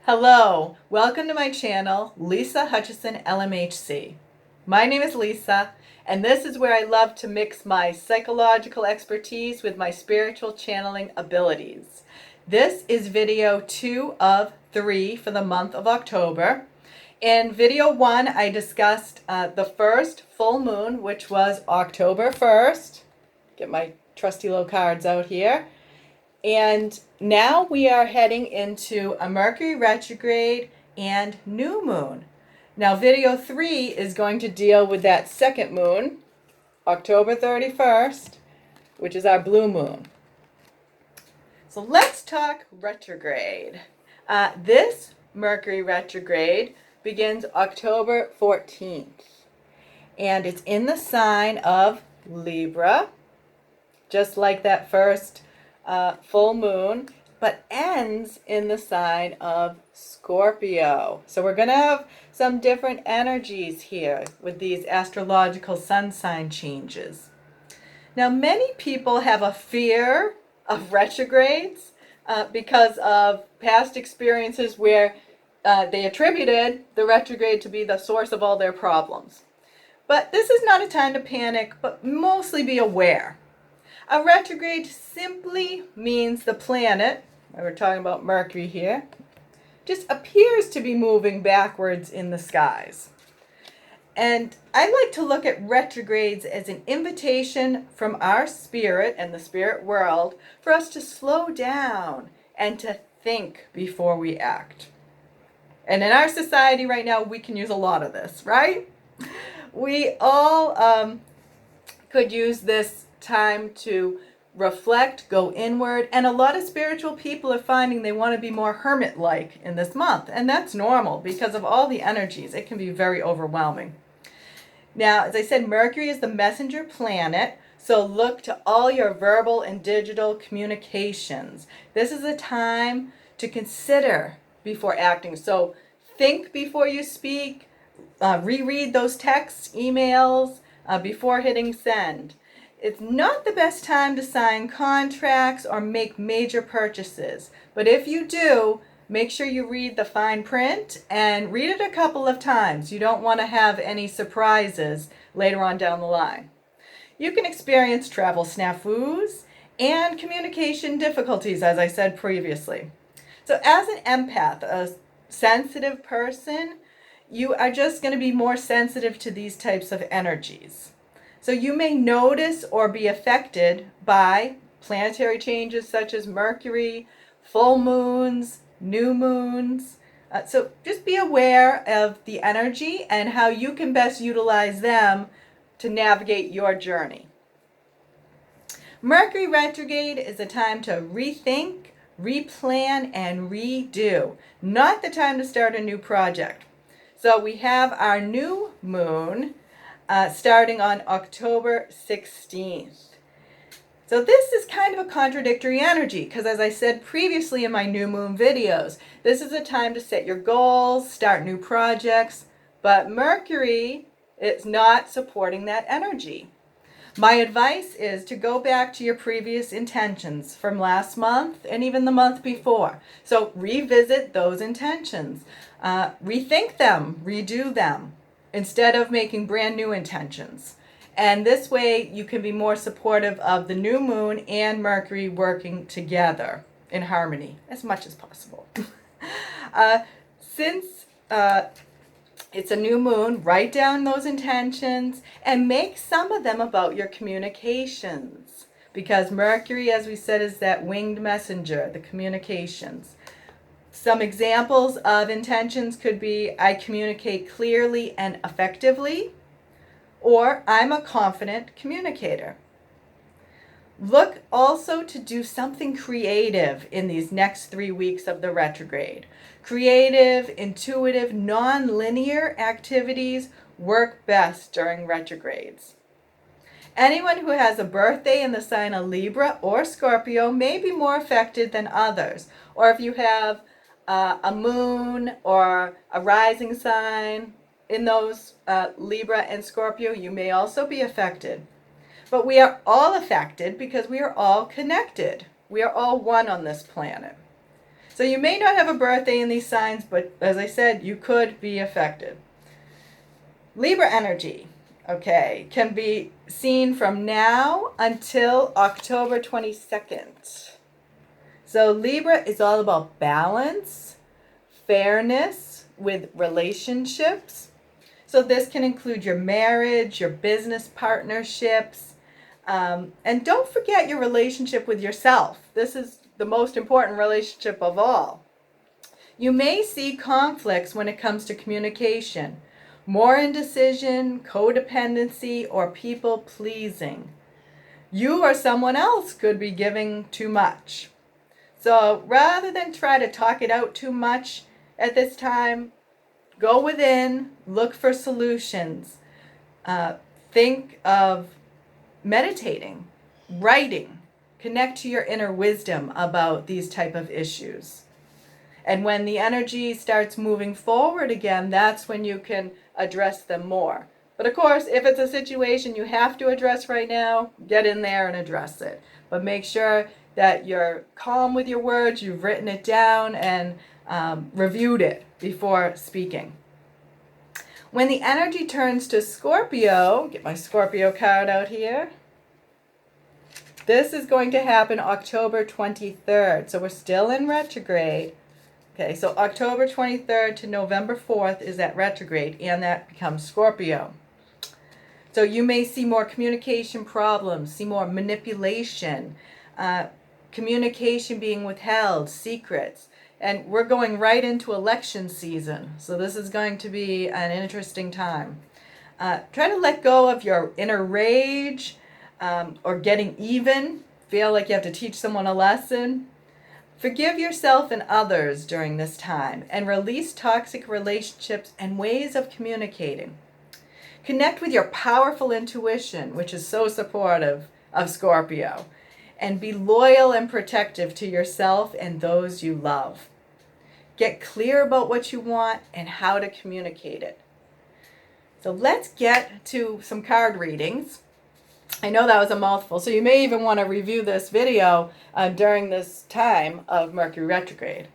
Hello, welcome to my channel, Lisa Hutchison LMHC. My name is Lisa, and this is where I love to mix my psychological expertise with my spiritual channeling abilities. This is video 2 of 3 for the month of October. In video 1, I discussed the first full moon, which was October 1st. Get my trusty little cards out here. And now we are heading into a Mercury retrograde and new moon. Now video 3 is going to deal with that second moon, October 31st, which is our blue moon. So let's talk retrograde. This Mercury retrograde begins October 14th. And it's in the sign of Libra, just like that first full moon, but ends in the sign of Scorpio. So we're going to have some different energies here with these astrological sun sign changes. Now, many people have a fear of retrogrades because of past experiences where they attributed the retrograde to be the source of all their problems. But this is not a time to panic, but mostly be aware. A retrograde simply means the planet, we're talking about Mercury here, just appears to be moving backwards in the skies. And I like to look at retrogrades as an invitation from our spirit and the spirit world for us to slow down and to think before we act. And in our society right now, we can use a lot of this, right? We all could use this time to reflect, go inward, and a lot of spiritual people are finding they want to be more hermit-like in this month, and that's normal because of all the energies. It can be very overwhelming. Now, as I said, Mercury is the messenger planet, so look to all your verbal and digital communications. This is a time to consider before acting, so think before you speak, reread those texts, emails before hitting send. It's not the best time to sign contracts or make major purchases, but if you do, make sure you read the fine print and read it a couple of times. You don't want to have any surprises later on down the line. You can experience travel snafus and communication difficulties, as I said previously. So as an empath, a sensitive person, you are just going to be more sensitive to these types of energies. So you may notice or be affected by planetary changes such as Mercury, full moons, new moons. So just be aware of the energy and how you can best utilize them to navigate your journey. Mercury retrograde is a time to rethink, replan, and redo. Not the time to start a new project. So we have our new moon starting on October 16th. So this is kind of a contradictory energy because, as I said previously in my new moon videos, this is a time to set your goals, start new projects, but Mercury is not supporting that energy. My advice is to go back to your previous intentions from last month and even the month before. So revisit those intentions, rethink them, redo them, instead of making brand new intentions. And this way you can be more supportive of the new moon and Mercury working together in harmony as much as possible. Since it's a new moon, write down those intentions and make some of them about your communications. Because Mercury, as we said, is that winged messenger, the communications. Some examples of intentions could be, I communicate clearly and effectively, or I'm a confident communicator. Look also to do something creative in these next 3 weeks of the retrograde. Creative, intuitive, non-linear activities work best during retrogrades. Anyone who has a birthday in the sign of Libra or Scorpio may be more affected than others. Or if you have a moon or a rising sign in those Libra and Scorpio, you may also be affected. But we are all affected because we are all connected. We are all one on this planet. So you may not have a birthday in these signs, but as I said, you could be affected. Libra energy, okay, can be seen from now until October 22nd. So Libra is all about balance, fairness with relationships. So this can include your marriage, your business partnerships, and don't forget your relationship with yourself. This is the most important relationship of all. You may see conflicts when it comes to communication, more indecision, codependency, or people pleasing. You or someone else could be giving too much. So rather than try to talk it out too much at this time, go within, look for solutions. Think of meditating, writing, connect to your inner wisdom about these type of issues. And when the energy starts moving forward again, that's when you can address them more. But of course, if it's a situation you have to address right now, get in there and address it. But make sure that you're calm with your words, you've written it down and reviewed it before speaking. When the energy turns to Scorpio, get my Scorpio card out here. This is going to happen October 23rd. So we're still in retrograde. Okay, so October 23rd to November 4th is that retrograde, and that becomes Scorpio. So you may see more communication problems, see more manipulation, communication being withheld, secrets. And we're going right into election season. So this is going to be an interesting time. Try to let go of your inner rage or getting even. Feel like you have to teach someone a lesson. Forgive yourself and others during this time and release toxic relationships and ways of communicating. Connect with your powerful intuition, which is so supportive of Scorpio, and be loyal and protective to yourself and those you love. Get clear about what you want and how to communicate it. So let's get to some card readings. I know that was a mouthful, so you may even want to review this video during this time of Mercury retrograde.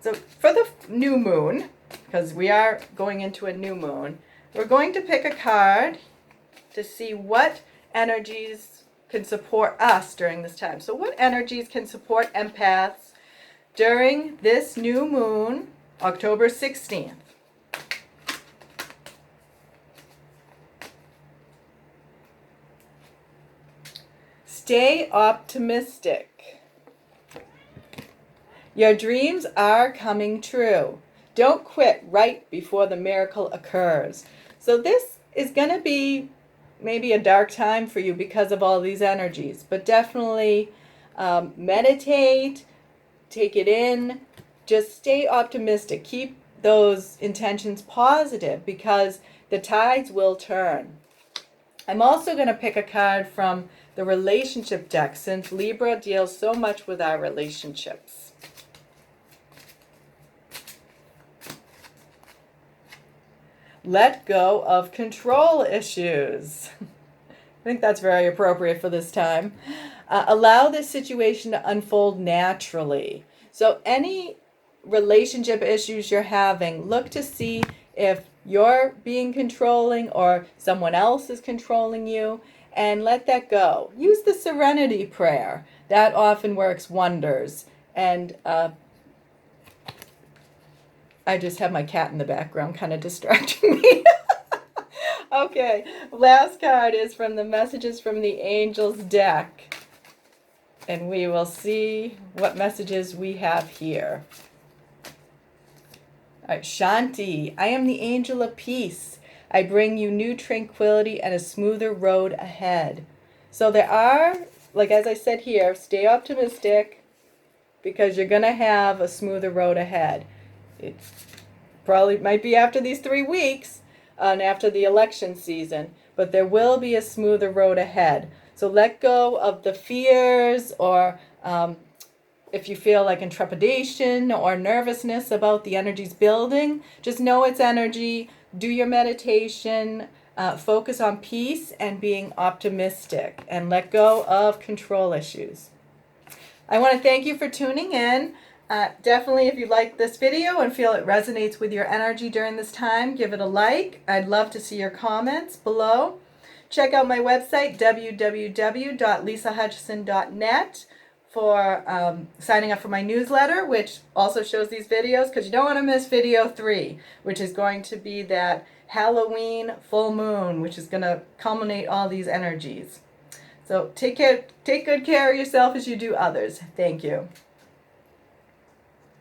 So for the new moon, because we are going into a new moon, we're going to pick a card to see what energies can support us during this time. So what energies can support empaths during this new moon, October 16th? Stay optimistic. Your dreams are coming true. Don't quit right before the miracle occurs. So this is going to be maybe a dark time for you because of all these energies, but definitely meditate, take it in, just stay optimistic. Keep those intentions positive because the tides will turn. I'm also going to pick a card from the relationship deck since Libra deals so much with our relationships. Let go of control issues. I think that's very appropriate for this time. Allow this situation to unfold naturally. So any relationship issues you're having, look to see if you're being controlling or someone else is controlling you, and let that go. Use the serenity prayer. That often works wonders. And I just have my cat in the background kind of distracting me. Okay, last card is from the Messages from the Angels deck. And we will see what messages we have here. All right, Shanti, I am the angel of peace. I bring you new tranquility and a smoother road ahead. So there are, like as I said here, stay optimistic because you're going to have a smoother road ahead. It probably might be after these 3 weeks and after the election season, but there will be a smoother road ahead. So let go of the fears or if you feel like trepidation or nervousness about the energies building, just know it's energy. Do your meditation, focus on peace and being optimistic, and let go of control issues. I want to thank you for tuning in. Definitely, if you like this video and feel it resonates with your energy during this time, give it a like. I'd love to see your comments below. Check out my website, www.lisahutchison.net, for signing up for my newsletter, which also shows these videos, because you don't want to miss video 3, which is going to be that Halloween full moon, which is going to culminate all these energies. So take good care of yourself as you do others. Thank you.